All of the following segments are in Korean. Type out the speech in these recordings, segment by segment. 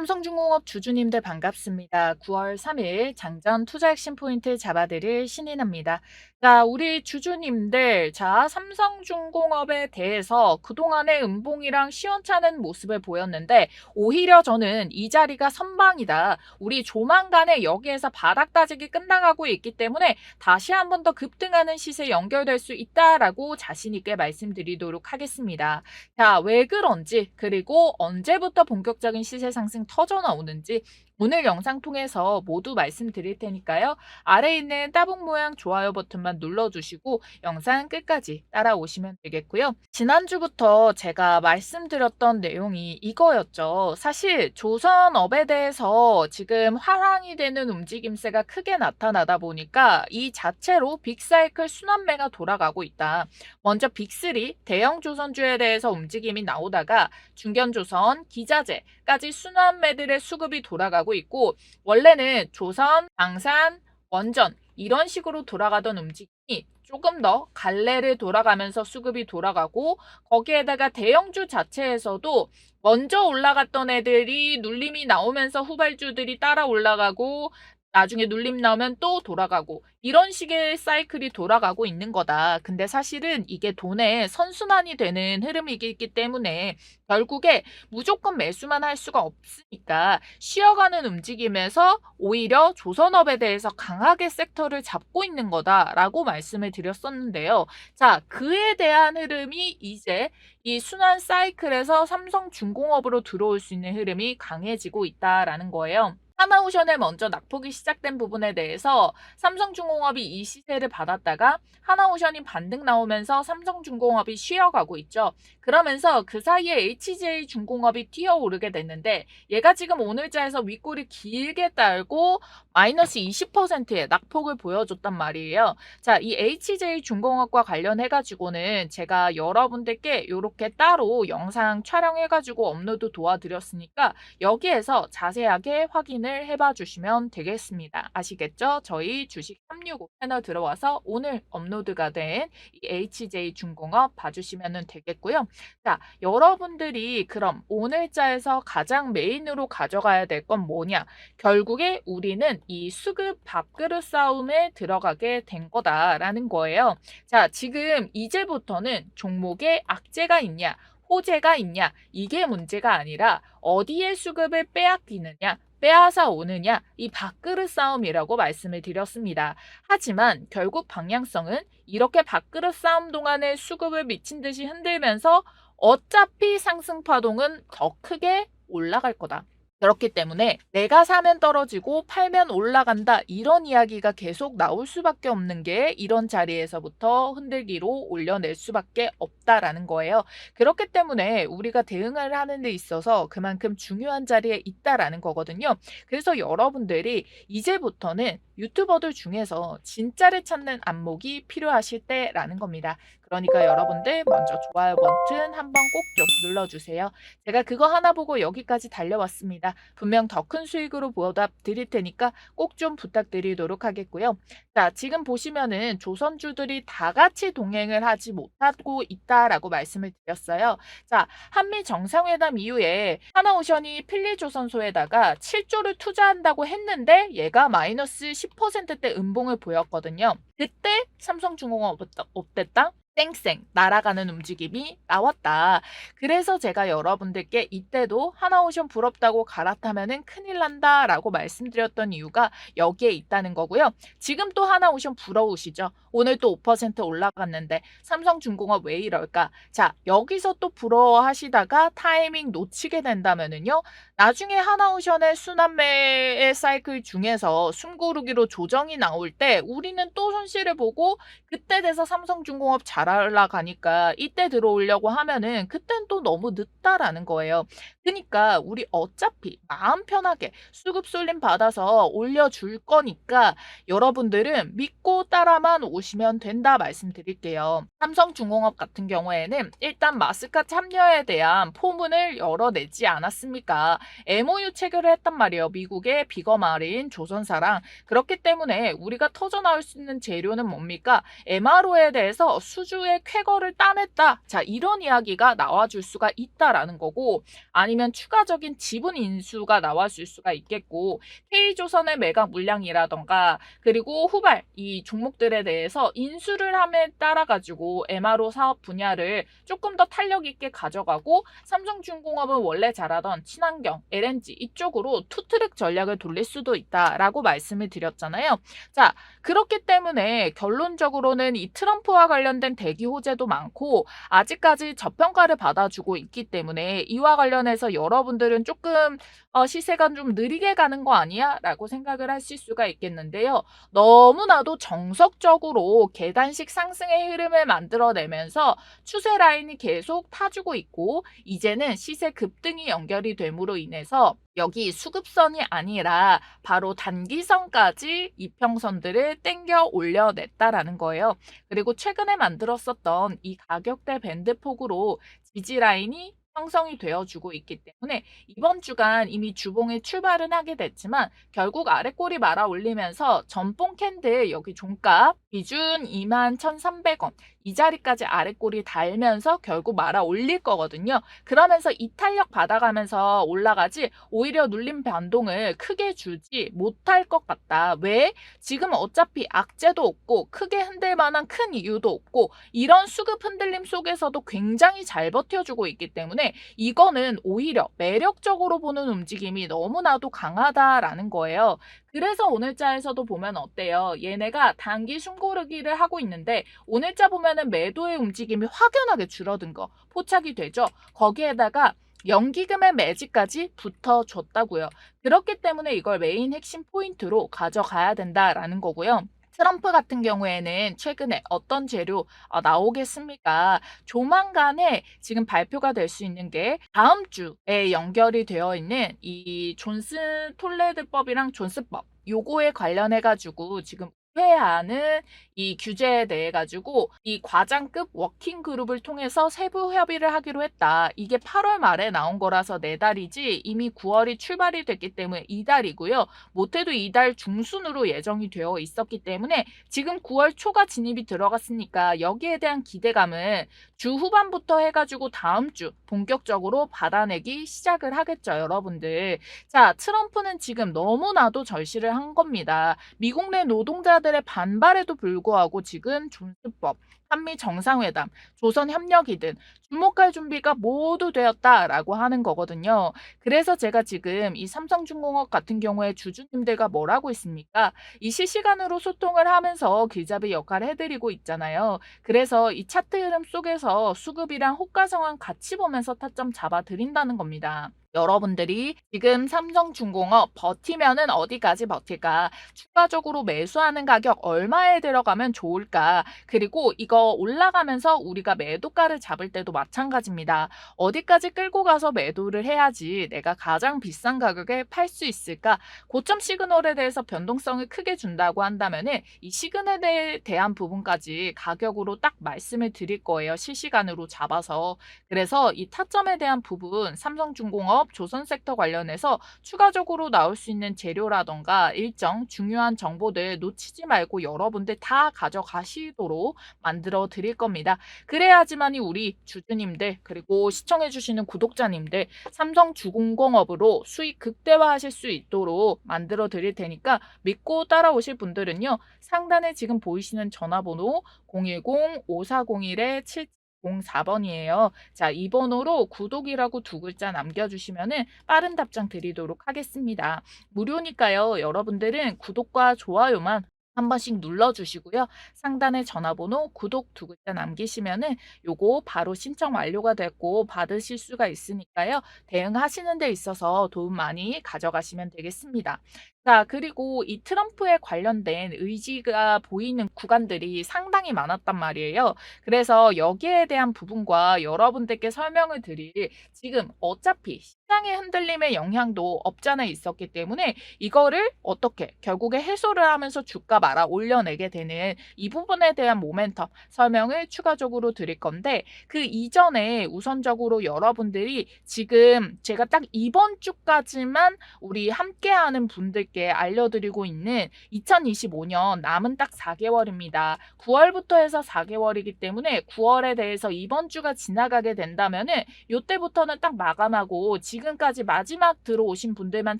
삼성중공업 주주님들 반갑습니다. 9월 3일 장전 투자 핵심 포인트 잡아드릴 신인입니다. 자, 우리 주주님들, 자, 삼성중공업에 대해서 그동안의 음봉이랑 시원찮은 모습을 보였는데, 오히려 저는 이 자리가 선방이다. 우리 조만간에 여기에서 바닥 다지기 끝나가고 있기 때문에 다시 한 번 더 급등하는 시세 연결될 수 있다라고 자신있게 말씀드리도록 하겠습니다. 자, 왜 그런지, 그리고 언제부터 본격적인 시세 상승 터져 나오는지 오늘 영상 통해서 모두 말씀드릴 테니까요. 아래에 있는 따봉 모양 좋아요 버튼만 눌러주시고 영상 끝까지 따라오시면 되겠고요. 지난주부터 제가 말씀드렸던 내용이 이거였죠. 사실 조선업에 대해서 지금 화랑이 되는 움직임세가 크게 나타나다 보니까 이 자체로 빅사이클 순환매가 돌아가고 있다. 먼저 빅3 대형 조선주에 대해서 움직임이 나오다가 중견조선, 기자재까지 순환매들의 수급이 돌아가고 있고, 원래는 조선, 방산, 원전 이런 식으로 돌아가던 움직임이 조금 더 갈래를 돌아가면서 수급이 돌아가고, 거기에다가 대형주 자체에서도 먼저 올라갔던 애들이 눌림이 나오면서 후발주들이 따라 올라가고, 나중에 눌림 나오면 또 돌아가고, 이런 식의 사이클이 돌아가고 있는 거다. 근데 사실은 이게 돈의 선순환이 되는 흐름이기 때문에 결국에 무조건 매수만 할 수가 없으니까 쉬어가는 움직임에서 오히려 조선업에 대해서 강하게 섹터를 잡고 있는 거다라고 말씀을 드렸었는데요. 자, 그에 대한 흐름이 이제 이 순환 사이클에서 삼성중공업으로 들어올 수 있는 흐름이 강해지고 있다라는 거예요. 하나오션에 먼저 낙폭이 시작된 부분에 대해서 삼성중공업이 이 시세를 받았다가 하나오션이 반등 나오면서 삼성중공업이 쉬어가고 있죠. 그러면서 그 사이에 HJ중공업이 뛰어오르게 됐는데, 얘가 지금 오늘자에서 윗골이 길게 딸고 마이너스 20%의 낙폭을 보여줬단 말이에요. 자, 이 HJ중공업과 관련해가지고는 제가 여러분들께 이렇게 따로 영상 촬영해가지고 업로드 도와드렸으니까 여기에서 자세하게 확인을 해봐 주시면 되겠습니다. 아시겠죠? 저희 주식 365 채널 들어와서 오늘 업로드가 된 이 HJ중공업 봐주시면 되겠고요. 자, 여러분들이 그럼 오늘자에서 가장 메인으로 가져가야 될 건 뭐냐? 결국에 우리는 이 수급 밥그릇 싸움에 들어가게 된 거다라는 거예요. 자, 지금 이제부터는 종목에 악재가 있냐, 호재가 있냐, 이게 문제가 아니라 어디에 수급을 빼앗기느냐, 빼앗아 오느냐, 이 밥그릇 싸움이라고 말씀을 드렸습니다. 하지만 결국 방향성은 이렇게 밥그릇 싸움 동안에 수급을 미친 듯이 흔들면서 어차피 상승 파동은 더 크게 올라갈 거다. 그렇기 때문에 내가 사면 떨어지고 팔면 올라간다, 이런 이야기가 계속 나올 수밖에 없는 게 이런 자리에서부터 흔들기로 올려낼 수밖에 없다라는 거예요. 그렇기 때문에 우리가 대응을 하는 데 있어서 그만큼 중요한 자리에 있다라는 거거든요. 그래서 여러분들이 이제부터는 유튜버들 중에서 진짜를 찾는 안목이 필요하실 때라는 겁니다. 그러니까 여러분들 먼저 좋아요 버튼 한번 꼭 좀 눌러주세요. 제가 그거 하나 보고 여기까지 달려왔습니다. 분명 더 큰 수익으로 보답 드릴 테니까 꼭 좀 부탁드리도록 하겠고요. 자, 지금 보시면은 조선주들이 다 같이 동행을 하지 못하고 있다라고 말씀을 드렸어요. 자, 한미 정상회담 이후에 하나오션이 필리조선소에다가 7조를 투자한다고 했는데 얘가 마이너스 10%대 음봉을 보였거든요. 그때 삼성중공업 어땠다? 쌩쌩 날아가는 움직임이 나왔다. 그래서 제가 여러분들께 이때도 하나오션 부럽다고 갈아타면은 큰일 난다라고 말씀드렸던 이유가 여기에 있다는 거고요. 지금 또 하나오션 부러우시죠? 오늘 또 5% 올라갔는데 삼성중공업 왜 이럴까? 자, 여기서 또 부러워하시다가 타이밍 놓치게 된다면은요, 나중에 하나오션의 순환매의 사이클 중에서 숨고르기로 조정이 나올 때 우리는 또 손실을 보고, 그때 돼서 삼성중공업 잘 올라가니까 이때 들어오려고 하면은 그땐 또 너무 늦다라는 거예요. 그러니까 우리 어차피 마음 편하게 수급 쏠림 받아서 올려줄 거니까 여러분들은 믿고 따라만 오시면 된다 말씀드릴게요. 삼성중공업 같은 경우에는 일단 마스카 참여에 대한 포문을 열어내지 않았습니까? MOU 체결을 했단 말이에요. 미국의 비거말인 조선사랑. 그렇기 때문에 우리가 터져 나올 수 있는 재료는 뭡니까? MRO에 대해서 수주의 쾌거를 따냈다. 자, 이런 이야기가 나와줄 수가 있다라는 거고, 아니면 추가적인 지분 인수가 나와줄 수가 있겠고, K조선의 매각 물량이라던가, 그리고 후발 이 종목들에 대해서 인수를 함에 따라 가지고 MRO 사업 분야를 조금 더 탄력 있게 가져가고, 삼성중공업은 원래 잘하던 친환경, LNG 이쪽으로 투트랙 전략을 돌릴 수도 있다라고 말씀을 드렸잖아요. 자, 그렇기 때문에 결론적으로는 이 트럼프와 관련된 대기 호재도 많고 아직까지 저평가를 받아주고 있기 때문에 이와 관련해서 여러분들은 조금 시세가 좀 느리게 가는 거 아니야? 라고 생각을 하실 수가 있겠는데요. 너무나도 정석적으로 계단식 상승의 흐름을 만들어내면서 추세 라인이 계속 타주고 있고, 이제는 시세 급등이 연결이 됨으로 인해서 여기 수급선이 아니라 바로 단기선까지 이평선들을 땡겨 올려냈다라는 거예요. 그리고 최근에 만들었었던 이 가격대 밴드 폭으로 지지 라인이 형성이 되어주고 있기 때문에 이번 주간 이미 주봉에 출발은 하게 됐지만 결국 아래꼬리 말아 올리면서 전봉 캔들 여기 종가 기준 21,300원 이 자리까지 아래꼬리 달면서 결국 말아 올릴 거거든요. 그러면서 이탄력 받아가면서 올라가지 오히려 눌림 변동을 크게 주지 못할 것 같다. 왜? 지금 어차피 악재도 없고 크게 흔들 만한 큰 이유도 없고 이런 수급 흔들림 속에서도 굉장히 잘 버텨주고 있기 때문에 이거는 오히려 매력적으로 보는 움직임이 너무나도 강하다라는 거예요. 그래서 오늘자에서도 보면 어때요? 얘네가 단기 숨고르기를 하고 있는데 오늘자 보면은 매도의 움직임이 확연하게 줄어든 거 포착이 되죠. 거기에다가 연기금의 매집까지 붙어줬다고요. 그렇기 때문에 이걸 메인 핵심 포인트로 가져가야 된다라는 거고요. 트럼프 같은 경우에는 최근에 어떤 재료 나오겠습니까? 조만간에 지금 발표가 될 수 있는 게 다음 주에 연결이 되어 있는 이 존스 톨레드법이랑 존스법 요거에 관련해 가지고 지금 회하는 이 규제에 대해 가지고 이 과장급 워킹 그룹을 통해서 세부 협의를 하기로 했다. 이게 8월 말에 나온 거라서 4달이지 이미 9월이 출발이 됐기 때문에 2달이고요. 못해도 2달 중순으로 예정이 되어 있었기 때문에 지금 9월 초가 진입이 들어갔으니까 여기에 대한 기대감은 주 후반부터 해가지고 다음 주 본격적으로 받아내기 시작을 하겠죠, 여러분들. 자, 트럼프는 지금 너무나도 절실을 한 겁니다. 미국 내 노동자들의 반발에도 불구하고 지금 존스법, 한미 정상회담, 조선협력이든 주목할 준비가 모두 되었다라고 하는 거거든요. 그래서 제가 지금 이 삼성중공업 같은 경우에 주주님들과 뭘 하고 있습니까? 이 실시간으로 소통을 하면서 길잡이 역할을 해드리고 있잖아요. 그래서 이 차트 흐름 속에서 수급이랑 호가 상황 같이 보면서 타점 잡아드린다는 겁니다. 여러분들이 지금 삼성중공업 버티면은 어디까지 버틸까? 추가적으로 매수하는 가격 얼마에 들어가면 좋을까? 그리고 이거 올라가면서 우리가 매도가를 잡을 때도 마찬가지입니다. 어디까지 끌고 가서 매도를 해야지 내가 가장 비싼 가격에 팔 수 있을까? 고점 시그널에 대해서 변동성을 크게 준다고 한다면은 이 시그널에 대한 부분까지 가격으로 딱 말씀을 드릴 거예요. 실시간으로 잡아서. 그래서 이 타점에 대한 부분 삼성중공업 조선섹터 관련해서 추가적으로 나올 수 있는 재료라던가 일정 중요한 정보들 놓치지 말고 여러분들 다 가져가시도록 만들어 드릴 겁니다. 그래야지만이 우리 주주님들 그리고 시청해 주시는 구독자님들 삼성주공공업으로 수익 극대화하실 수 있도록 만들어 드릴 테니까 믿고 따라오실 분들은요. 상단에 지금 보이시는 전화번호 010-5401-7 04번이에요. 자, 이 번호로 구독이라고 두 글자 남겨주시면은 빠른 답장 드리도록 하겠습니다. 무료니까요. 여러분들은 구독과 좋아요만 한 번씩 눌러주시고요. 상단에 전화번호 구독 두 글자 남기시면은 요거 바로 신청 완료가 됐고 받으실 수가 있으니까요. 대응하시는 데 있어서 도움 많이 가져가시면 되겠습니다. 자, 그리고 이 트럼프에 관련된 의지가 보이는 구간들이 상당히 많았단 말이에요. 그래서 여기에 대한 부분과 여러분들께 설명을 드릴 지금 어차피 시장의 흔들림의 영향도 없잖아 있었기 때문에 이거를 어떻게 결국에 해소를 하면서 주가 말아 올려내게 되는 이 부분에 대한 모멘텀 설명을 추가적으로 드릴 건데 그 이전에 우선적으로 여러분들이 지금 제가 딱 이번 주까지만 우리 함께하는 분들께 알려드리고 있는 2025년 남은 딱 4개월입니다. 9월부터 해서 4개월이기 때문에 9월에 대해서 이번 주가 지나가게 된다면은 요때부터는 딱 마감하고 지금까지 마지막 들어오신 분들만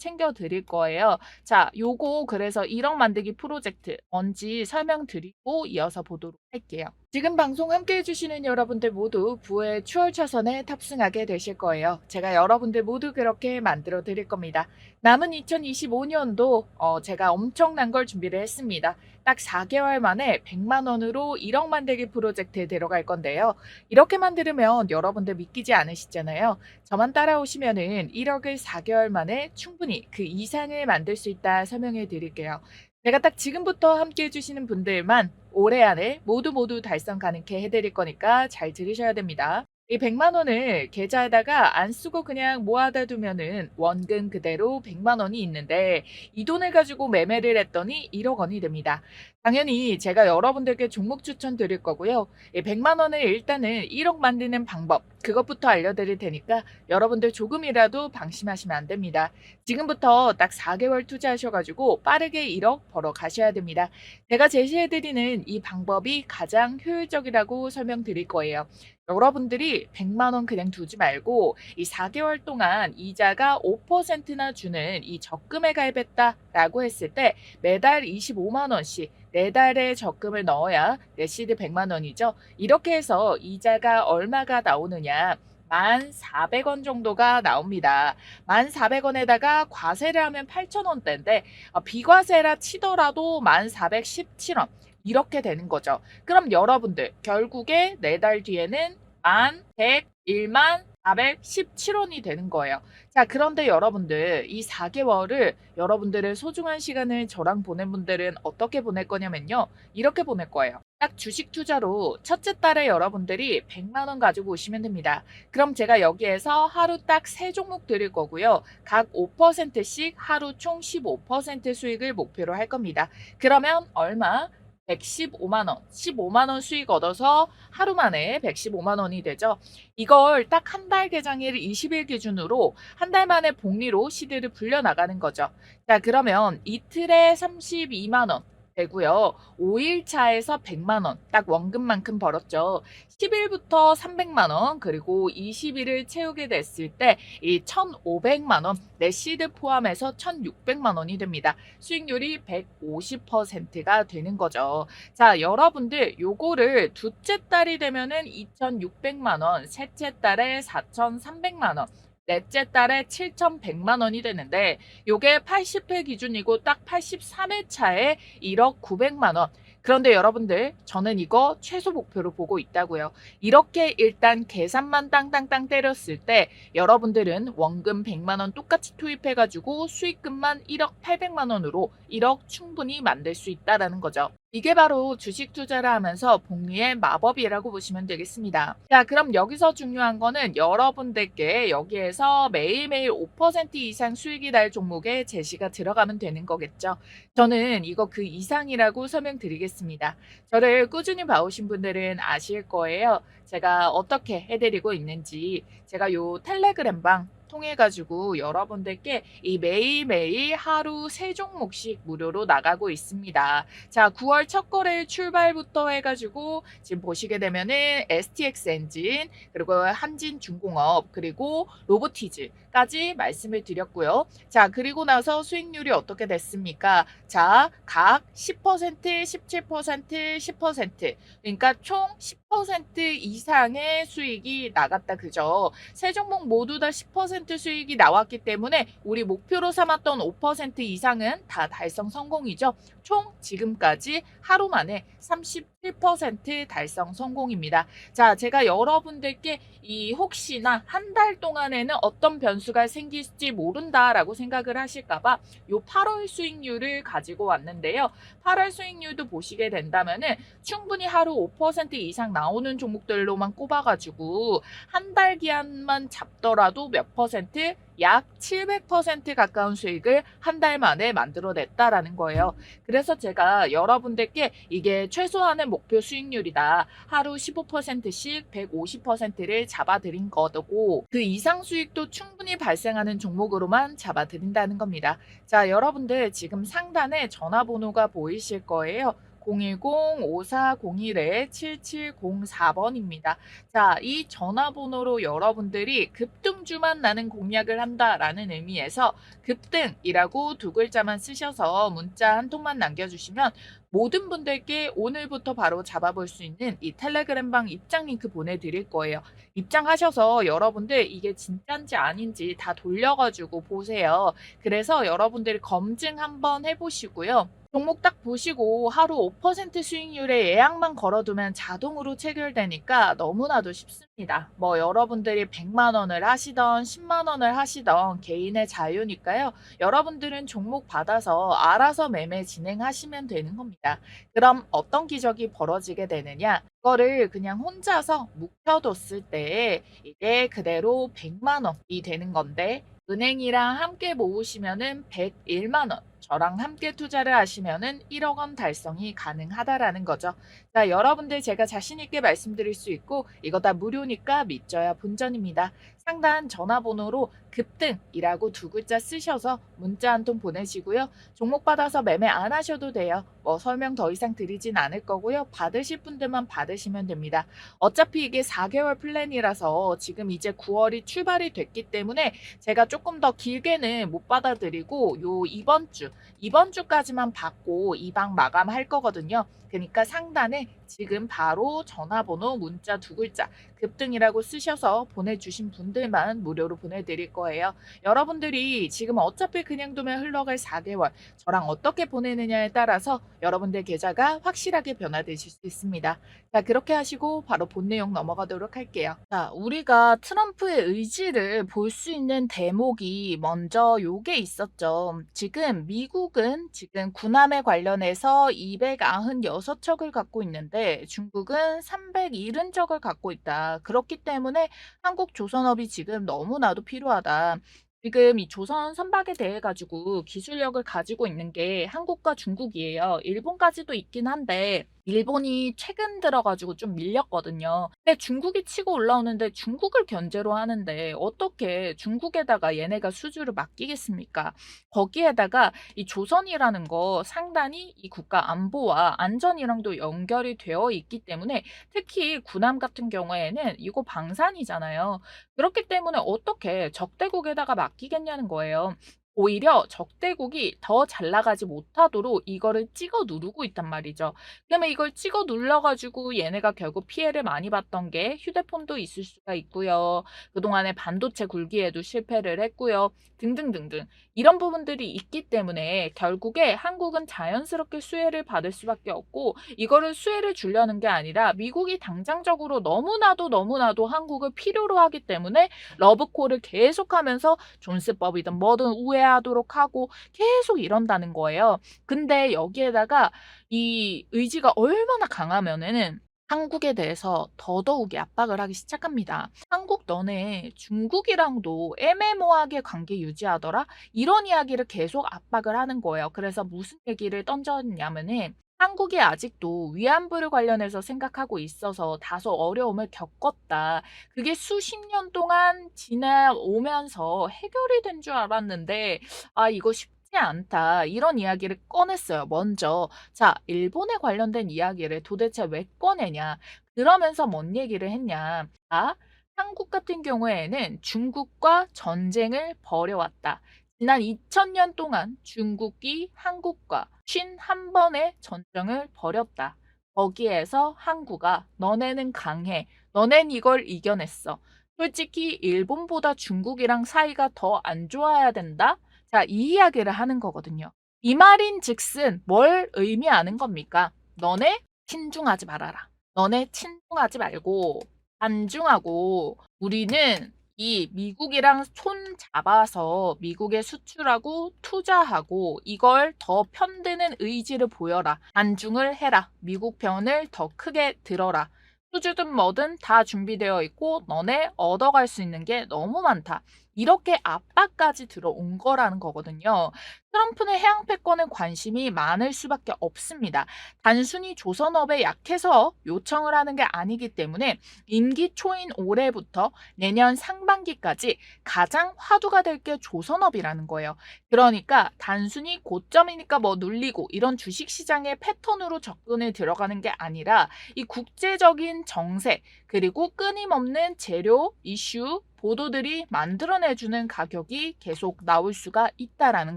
챙겨드릴 거예요. 자, 요거 그래서 1억 만들기 프로젝트 뭔지 설명드리고 이어서 보도록 할게요. 지금 방송 함께 해주시는 여러분들 모두 부의 추월차선에 탑승하게 되실 거예요. 제가 여러분들 모두 그렇게 만들어 드릴 겁니다. 남은 2025년도 제가 엄청난 걸 준비를 했습니다. 딱 4개월 만에 100만 원으로 1억 만들기 프로젝트에 들어갈 건데요. 이렇게만 들으면 여러분들 믿기지 않으시잖아요. 저만 따라오시면은 1억을 4개월 만에 충분히 그 이상을 만들 수 있다 설명해 드릴게요. 제가 딱 지금부터 함께 해주시는 분들만 올해 안에 모두 달성 가능케 해드릴 거니까 잘 들으셔야 됩니다. 이 100만 원을 계좌에다가 안 쓰고 그냥 모아다 두면은 원금 그대로 100만 원이 있는데 이 돈을 가지고 매매를 했더니 1억 원이 됩니다. 당연히 제가 여러분들께 종목 추천 드릴 거고요. 이 100만 원을 일단은 1억 만드는 방법 그것부터 알려드릴 테니까 여러분들 조금이라도 방심하시면 안 됩니다. 지금부터 딱 4개월 투자하셔가지고 빠르게 1억 벌어 가셔야 됩니다. 제가 제시해드리는 이 방법이 가장 효율적이라고 설명드릴 거예요. 여러분들이 100만 원 그냥 두지 말고 이 4개월 동안 이자가 5%나 주는 이 적금에 가입했다라고 했을 때 매달 25만 원씩 4달에 적금을 넣어야 내 시드 100만 원이죠. 이렇게 해서 이자가 얼마가 나오느냐? 1,400원 정도가 나옵니다. 1,400원에다가 과세를 하면 8,000원대인데 비과세라 치더라도 1,417원 이렇게 되는 거죠. 그럼 여러분들 결국에 4달 뒤에는 1,101만 417원이 되는 거예요. 자, 그런데 여러분들 이 4개월을 여러분들의 소중한 시간을 저랑 보낸 분들은 어떻게 보낼 거냐면요. 이렇게 보낼 거예요. 딱 주식 투자로 첫째 달에 여러분들이 100만 원 가지고 오시면 됩니다. 그럼 제가 여기에서 하루 딱 3종목 드릴 거고요. 각 5%씩 하루 총 15% 수익을 목표로 할 겁니다. 그러면 얼마? 115만 원, 15만 원 수익 얻어서 하루 만에 115만 원이 되죠. 이걸 딱 한 달 개장일 20일 기준으로 한 달 만에 복리로 시드를 불려 나가는 거죠. 자, 그러면 이틀에 32만 원 되고요. 5일 차에서 100만 원, 딱 원금만큼 벌었죠. 10일부터 300만 원, 그리고 20일을 채우게 됐을 때 이 1,500만 원, 내 시드 포함해서 1,600만 원이 됩니다. 수익률이 150%가 되는 거죠. 자, 여러분들 요거를 둘째 달이 되면은 2,600만 원, 셋째 달에 4,300만 원, 넷째 달에 7,100만 원이 되는데 요게 80회 기준이고 딱 83회 차에 1억 900만 원. 그런데 여러분들 저는 이거 최소 목표로 보고 있다고요. 이렇게 일단 계산만 땅땅땅 때렸을 때 여러분들은 원금 100만 원 똑같이 투입해가지고 수익금만 1억 800만 원으로 1억 충분히 만들 수 있다라는 거죠. 이게 바로 주식 투자를 하면서 복리의 마법이라고 보시면 되겠습니다. 자, 그럼 여기서 중요한 거는 여러분들께 여기에서 매일매일 5% 이상 수익이 날 종목에 제시가 들어가면 되는 거겠죠. 저는 이거 그 이상이라고 설명드리겠습니다. 저를 꾸준히 봐오신 분들은 아실 거예요. 제가 어떻게 해드리고 있는지. 제가 요 텔레그램방 통해 가지고 여러분들께 이 매일매일 하루 3종목씩 무료로 나가고 있습니다. 자, 9월 첫 거래 출발부터 해가지고 지금 보시게 되면은 STX 엔진 그리고 한진중공업 그리고 로보티즈까지 말씀을 드렸고요. 자, 그리고 나서 수익률이 어떻게 됐습니까? 자, 각 10%, 17%, 10% 그러니까 총 10% 이상의 수익이 나갔다 그죠? 세 종목 모두 다 10% 5% 수익이 나왔기 때문에 우리 목표로 삼았던 5% 이상은 다 달성 성공이죠. 총 지금까지 하루 만에 37% 달성 성공입니다. 자, 제가 여러분들께 이 혹시나 한 달 동안에는 어떤 변수가 생길지 모른다라고 생각을 하실까봐 요 8월 수익률을 가지고 왔는데요. 8월 수익률도 보시게 된다면은 충분히 하루 5% 이상 나오는 종목들로만 꼽아가지고 한 달 기한만 잡더라도 몇 퍼센트? 약 700% 가까운 수익을 한 달 만에 만들어냈다라는 거예요. 그래서 제가 여러분들께 이게 최소한의 목표 수익률이다. 하루 15%씩 150%를 잡아드린 거고 그 이상 수익도 충분히 발생하는 종목으로만 잡아드린다는 겁니다. 자, 여러분들 지금 상단에 전화번호가 보이실 거예요. 010-5401-7704번입니다. 자, 이 전화번호로 여러분들이 급등주만 나는 공략을 한다라는 의미에서 급등이라고 두 글자만 쓰셔서 문자 한 통만 남겨주시면 모든 분들께 오늘부터 바로 잡아볼 수 있는 이 텔레그램방 입장 링크 보내드릴 거예요. 입장하셔서 여러분들 이게 진짜인지 아닌지 다 돌려가지고 보세요. 그래서 여러분들이 검증 한번 해보시고요. 종목 딱 보시고 하루 5% 수익률에 예약만 걸어두면 자동으로 체결되니까 너무나도 쉽습니다. 뭐 여러분들이 100만 원을 하시던 10만 원을 하시던 개인의 자유니까요. 여러분들은 종목 받아서 알아서 매매 진행하시면 되는 겁니다. 그럼 어떤 기적이 벌어지게 되느냐? 그거를 그냥 혼자서 묵혀뒀을 때 이게 그대로 100만 원이 되는 건데 은행이랑 함께 모으시면은 101만 원. 저랑 함께 투자를 하시면은 1억 원 달성이 가능하다라는 거죠. 자, 여러분들 제가 자신 있게 말씀드릴 수 있고 이거 다 무료니까 믿져야 본전입니다. 상단 전화번호로 급등이라고 두 글자 쓰셔서 문자 한 통 보내시고요. 종목 받아서 매매 안 하셔도 돼요. 뭐 설명 더 이상 드리진 않을 거고요. 받으실 분들만 받으시면 됩니다. 어차피 이게 4개월 플랜이라서 지금 이제 9월이 출발이 됐기 때문에 제가 조금 더 길게는 못 받아드리고 요 이번 주까지만 받고 이 방 마감할 거거든요. 그러니까 상단에 지금 바로 전화번호 문자 두 글자 급등이라고 쓰셔서 보내주신 분들만 무료로 보내드릴 거예요. 여러분들이 지금 어차피 그냥 두면 흘러갈 4개월 저랑 어떻게 보내느냐에 따라서 여러분들 계좌가 확실하게 변화되실 수 있습니다. 자, 그렇게 하시고 바로 본 내용 넘어가도록 할게요. 자, 우리가 트럼프의 의지를 볼 수 있는 대목이 먼저 요게 있었죠. 지금 미국은 지금 군함에 관련해서 296척을 갖고 있는데 중국은 370척을 갖고 있다. 그렇기 때문에 한국 조선업이 지금 너무나도 필요하다. 지금 이 조선 선박에 대해 가지고 기술력을 가지고 있는 게 한국과 중국이에요. 일본까지도 있긴 한데 일본이 최근 들어 가지고 좀 밀렸거든요. 근데 중국이 치고 올라오는데 중국을 견제로 하는데 어떻게 중국에다가 얘네가 수주를 맡기겠습니까? 거기에다가 이 조선이라는 거 상당히 이 국가 안보와 안전이랑도 연결이 되어 있기 때문에 특히 군함 같은 경우에는 이거 방산이잖아요. 그렇기 때문에 어떻게 적대국에다가 맡기겠냐는 거예요. 오히려 적대국이 더 잘 나가지 못하도록 이거를 찍어 누르고 있단 말이죠. 그러면 이걸 찍어 눌러가지고 얘네가 결국 피해를 많이 봤던 게 휴대폰도 있을 수가 있고요. 그동안에 반도체 굴기에도 실패를 했고요. 등등등등. 이런 부분들이 있기 때문에 결국에 한국은 자연스럽게 수혜를 받을 수밖에 없고 이거를 수혜를 주려는 게 아니라 미국이 당장적으로 너무나도 한국을 필요로 하기 때문에 러브콜을 계속하면서 존스법이든 뭐든 우회하도록 하고 계속 이런다는 거예요. 근데 여기에다가 이 의지가 얼마나 강하면은 한국에 대해서 더더욱이 압박을 하기 시작합니다. 한국 너네 중국이랑도 애매모호하게 관계 유지하더라? 이런 이야기를 계속 압박을 하는 거예요. 그래서 무슨 얘기를 던졌냐면은 한국이 아직도 위안부를 관련해서 생각하고 있어서 다소 어려움을 겪었다. 그게 수십 년 동안 지나오면서 해결이 된 줄 알았는데, 아, 이거 쉽지 않다. 이런 이야기를 꺼냈어요, 먼저. 자, 일본에 관련된 이야기를 도대체 왜 꺼내냐. 그러면서 뭔 얘기를 했냐. 아, 한국 같은 경우에는 중국과 전쟁을 벌여왔다. 지난 2000년 동안 중국이 한국과 51번의 전쟁을 벌였다. 거기에서 항구가 너네는 강해. 너넨 이걸 이겨냈어. 솔직히 일본보다 중국이랑 사이가 더 안 좋아야 된다? 자, 이 이야기를 하는 거거든요. 이 말인즉슨 뭘 의미하는 겁니까? 너네 친중하지 말아라. 너네 친중하지 말고 반중하고 우리는 이 미국이랑 손 잡아서 미국에 수출하고 투자하고 이걸 더 편드는 의지를 보여라. 반중을 해라. 미국 편을 더 크게 들어라. 수주든 뭐든 다 준비되어 있고 너네 얻어갈 수 있는 게 너무 많다. 이렇게 압박까지 들어온 거라는 거거든요. 트럼프는 해양 패권에 관심이 많을 수밖에 없습니다. 단순히 조선업에 약해서 요청을 하는 게 아니기 때문에 임기 초인 올해부터 내년 상반기까지 가장 화두가 될 게 조선업이라는 거예요. 그러니까 단순히 고점이니까 뭐 눌리고 이런 주식시장의 패턴으로 접근을 들어가는 게 아니라 이 국제적인 정세 그리고 끊임없는 재료 이슈 보도들이 만들어내주는 가격이 계속 나올 수가 있다라는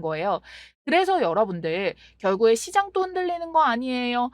거예요. 그래서 여러분들 결국에 시장도 흔들리는 거 아니에요.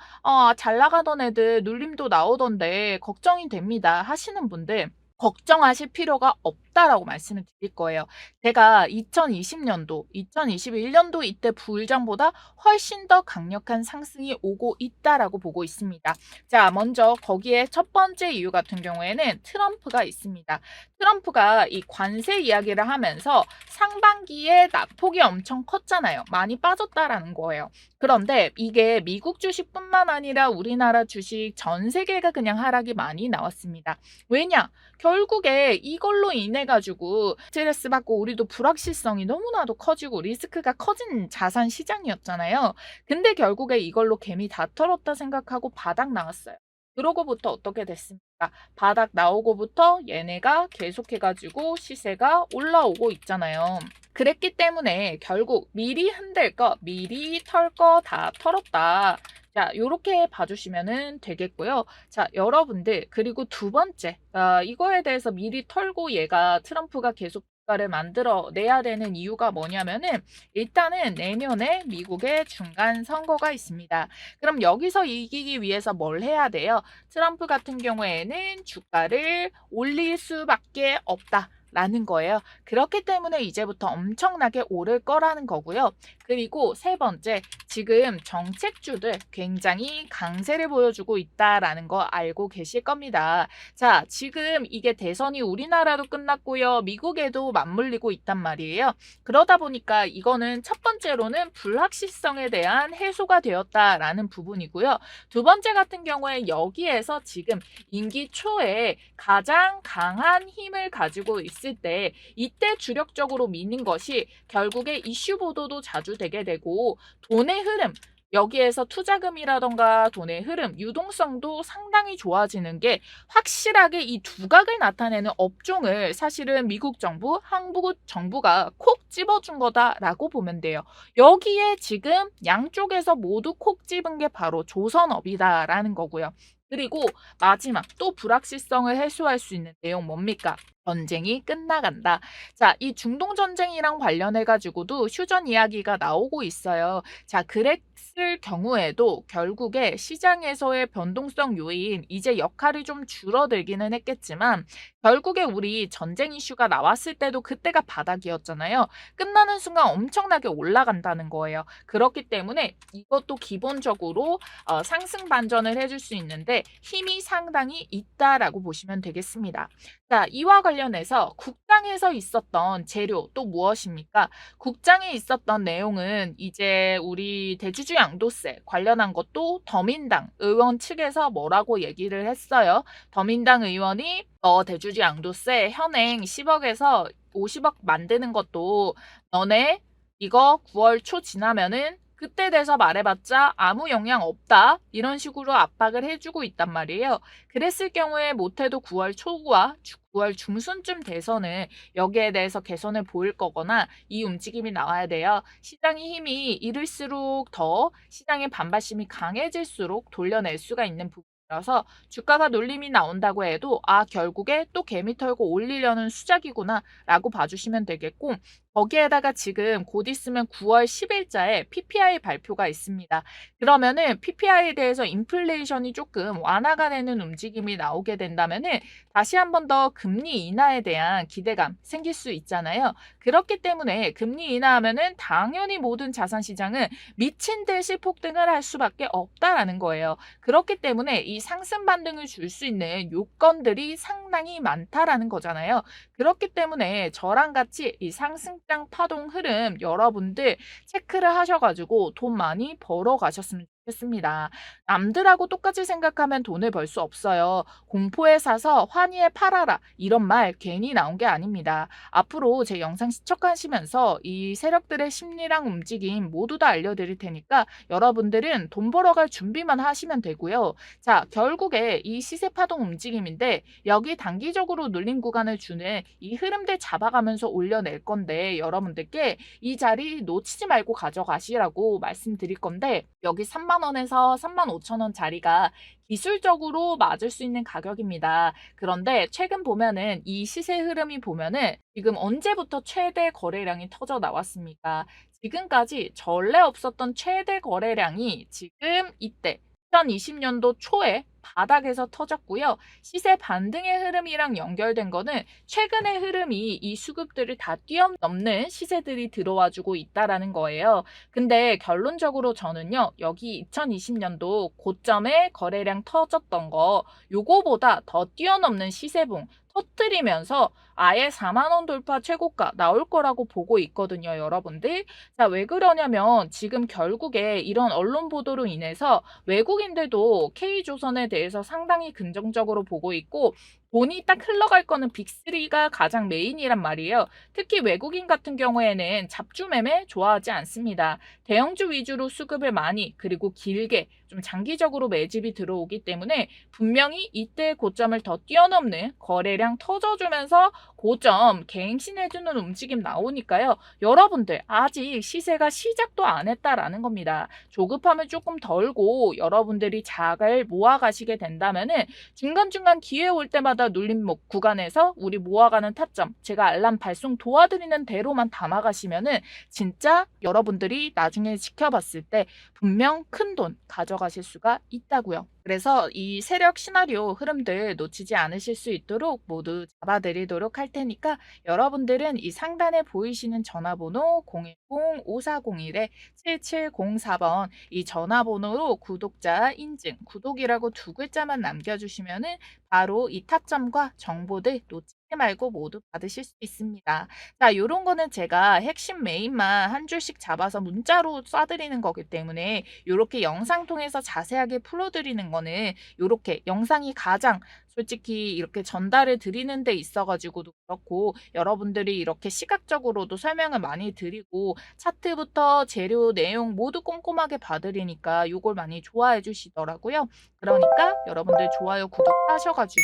잘 나가던 애들 눌림도 나오던데 걱정이 됩니다 하시는 분들 걱정하실 필요가 없다라고 말씀을 드릴 거예요. 제가 2020년도, 2021년도 이때 부울장보다 훨씬 더 강력한 상승이 오고 있다라고 보고 있습니다. 자, 먼저 거기에 첫 번째 이유 같은 경우에는 트럼프가 있습니다. 트럼프가 이 관세 이야기를 하면서 상반기에 낙폭이 엄청 컸잖아요. 많이 빠졌다라는 거예요. 그런데 이게 미국 주식뿐만 아니라 우리나라 주식 전 세계가 그냥 하락이 많이 나왔습니다. 왜냐? 결국에 이걸로 인해 가지고 스트레스 받고 우리도 불확실성이 너무나도 커지고 리스크가 커진 자산 시장이었잖아요. 근데 결국에 이걸로 개미 다 털었다 생각하고 바닥 나왔어요. 그러고부터 어떻게 됐습니까? 바닥 나오고부터 얘네가 계속해가지고 시세가 올라오고 있잖아요. 그랬기 때문에 결국 미리 흔들 거, 미리 털 거 다 털었다. 자, 요렇게 봐주시면 되겠고요. 자, 여러분들, 그리고 두 번째, 이거에 대해서 미리 털고 얘가 트럼프가 계속 주가를 만들어 내야 되는 이유가 뭐냐면은 일단은 내년에 미국의 중간 선거가 있습니다. 그럼 여기서 이기기 위해서 뭘 해야 돼요? 트럼프 같은 경우에는 주가를 올릴 수밖에 없다. 라는 거예요. 그렇기 때문에 이제부터 엄청나게 오를 거라는 거고요. 그리고 세 번째, 지금 정책주들 굉장히 강세를 보여주고 있다라는 거 알고 계실 겁니다. 자, 지금 이게 대선이 우리나라도 끝났고요. 미국에도 맞물리고 있단 말이에요. 그러다 보니까 이거는 첫 번째로는 불확실성에 대한 해소가 되었다라는 부분이고요. 두 번째 같은 경우에 여기에서 지금 임기 초에 가장 강한 힘을 가지고 있을 때 이때 주력적으로 미는 것이 결국에 이슈 보도도 자주 되게 되고 돈의 흐름 여기에서 투자금이라던가 돈의 흐름, 유동성도 상당히 좋아지는 게 확실하게 이 두각을 나타내는 업종을 사실은 미국 정부, 한국 정부가 콕 집어준 거다라고 보면 돼요. 여기에 지금 양쪽에서 모두 콕 집은 게 바로 조선업이다라는 거고요. 그리고 마지막 또 불확실성을 해소할 수 있는 내용 뭡니까? 전쟁이 끝나간다. 자, 이 중동 전쟁이랑 관련해 가지고도 휴전 이야기가 나오고 있어요. 자, 그랬을 경우에도 결국에 시장에서의 변동성 요인 이제 역할이 좀 줄어들기는 했겠지만 결국에 우리 전쟁 이슈가 나왔을 때도 그때가 바닥이었잖아요. 끝나는 순간 엄청나게 올라간다는 거예요. 그렇기 때문에 이것도 기본적으로 상승 반전을 해줄 수 있는데 힘이 상당히 있다라고 보시면 되겠습니다. 자, 이와 관련해서 국장에서 있었던 재료 또 무엇입니까? 국장에 있었던 내용은 이제 우리 대주주 양도세 관련한 것도 더민당 의원 측에서 뭐라고 얘기를 했어요. 더민당 의원이 대주주 양도세 현행 10억에서 50억 만드는 것도 너네 이거 9월 초 지나면은 그때 돼서 말해봤자 아무 영향 없다. 이런 식으로 압박을 해주고 있단 말이에요. 그랬을 경우에 못해도 9월 초과 9월 중순쯤 돼서는 여기에 대해서 개선을 보일 거거나 이 움직임이 나와야 돼요. 시장의 힘이 이를수록 더 시장의 반발심이 강해질수록 돌려낼 수가 있는 부분. 그래서 주가가 놀림이 나온다고 해도 결국에 또 개미 털고 올리려는 수작이구나라고 봐주시면 되겠고 거기에다가 지금 곧 있으면 9월 10일자에 PPI 발표가 있습니다. 그러면은 PPI에 대해서 인플레이션이 조금 완화가 되는 움직임이 나오게 된다면은 다시 한 번 더 금리 인하에 대한 기대감 생길 수 있잖아요. 그렇기 때문에 금리 인하하면은 당연히 모든 자산 시장은 미친 듯이 폭등을 할 수밖에 없다라는 거예요. 그렇기 때문에 이 상승 반등을 줄 수 있는 요건들이 상당히 많다라는 거잖아요. 그렇기 때문에 저랑 같이 이 상승장 파동 흐름 여러분들 체크를 하셔가지고 돈 많이 벌어 가셨으면 좋겠습니다. 남들하고 똑같이 생각하면 돈을 벌 수 없어요. 공포에 사서 환희에 팔아라. 이런 말 괜히 나온 게 아닙니다. 앞으로 제 영상 시청하시면서 이 세력들의 심리랑 움직임 모두 다 알려드릴 테니까 여러분들은 돈 벌어갈 준비만 하시면 되고요. 자, 결국에 이 시세 파동 움직임인데 여기 단기적으로 눌림 구간을 주는 이 흐름들 잡아가면서 올려낼 건데 여러분들께 이 자리 놓치지 말고 가져가시라고 말씀드릴 건데 여기 3만 원에서 3만 5천 원 자리가 기술적으로 맞을 수 있는 가격입니다. 그런데 최근 보면은 이 시세 흐름이 보면은 지금 언제부터 최대 거래량이 터져 나왔습니까? 지금까지 전례 없었던 최대 거래량이 지금 이때 2020년도 초에 바닥에서 터졌고요. 시세 반등의 흐름이랑 연결된 거는 최근의 흐름이 이 수급들을 다 뛰어넘는 시세들이 들어와 주고 있다라는 거예요. 근데 결론적으로 저는요. 여기 2020년도 고점에 거래량 터졌던 거 요거보다 더 뛰어넘는 시세봉 터뜨리면서 아예 4만 원 돌파 최고가 나올 거라고 보고 있거든요, 여러분들. 자, 왜 그러냐면 지금 결국에 이런 언론 보도로 인해서 외국인들도 K조선에 대해서 상당히 긍정적으로 보고 있고 돈이 딱 흘러갈 거는 빅3가 가장 메인이란 말이에요. 특히 외국인 같은 경우에는 잡주 매매 좋아하지 않습니다. 대형주 위주로 수급을 많이 그리고 길게 좀 장기적으로 매집이 들어오기 때문에 분명히 이때 고점을 더 뛰어넘는 거래량 터져주면서 고점 갱신해주는 움직임 나오니까요. 여러분들 아직 시세가 시작도 안 했다라는 겁니다. 조급함을 조금 덜고 여러분들이 자금을 모아가시게 된다면은 중간중간 기회 올 때마다 눌림목 구간에서 우리 모아가는 타점 제가 알람 발송 도와드리는 대로만 담아가시면은 진짜 여러분들이 나중에 지켜봤을 때 분명 큰 돈 가져가실 수가 있다고요. 그래서 이 세력 시나리오 흐름들 놓치지 않으실 수 있도록 모두 잡아드리도록 할 테니까 여러분들은 이 상단에 보이시는 전화번호 010-5401-7704번 이 전화번호로 구독자 인증, 구독이라고 두 글자만 남겨주시면은 바로 이 타점과 정보들 놓치지 말고 모두 받으실 수 있습니다. 자, 요런 거는 제가 핵심 메인만 한 줄씩 잡아서 문자로 쏴드리는 거기 때문에 요렇게 영상 통해서 자세하게 풀어드리는 거는 요렇게 영상이 가장 솔직히 이렇게 전달을 드리는 데 있어 가지고도 그렇고 여러분들이 이렇게 시각적으로도 설명을 많이 드리고 차트부터 재료 내용 모두 꼼꼼하게 봐드리니까 요걸 많이 좋아해 주시더라고요. 그러니까 여러분들 좋아요, 구독하셔 가지고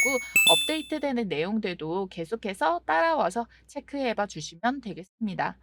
업데이트되는 내용들도 계속해서 따라와서 체크해 봐 주시면 되겠습니다.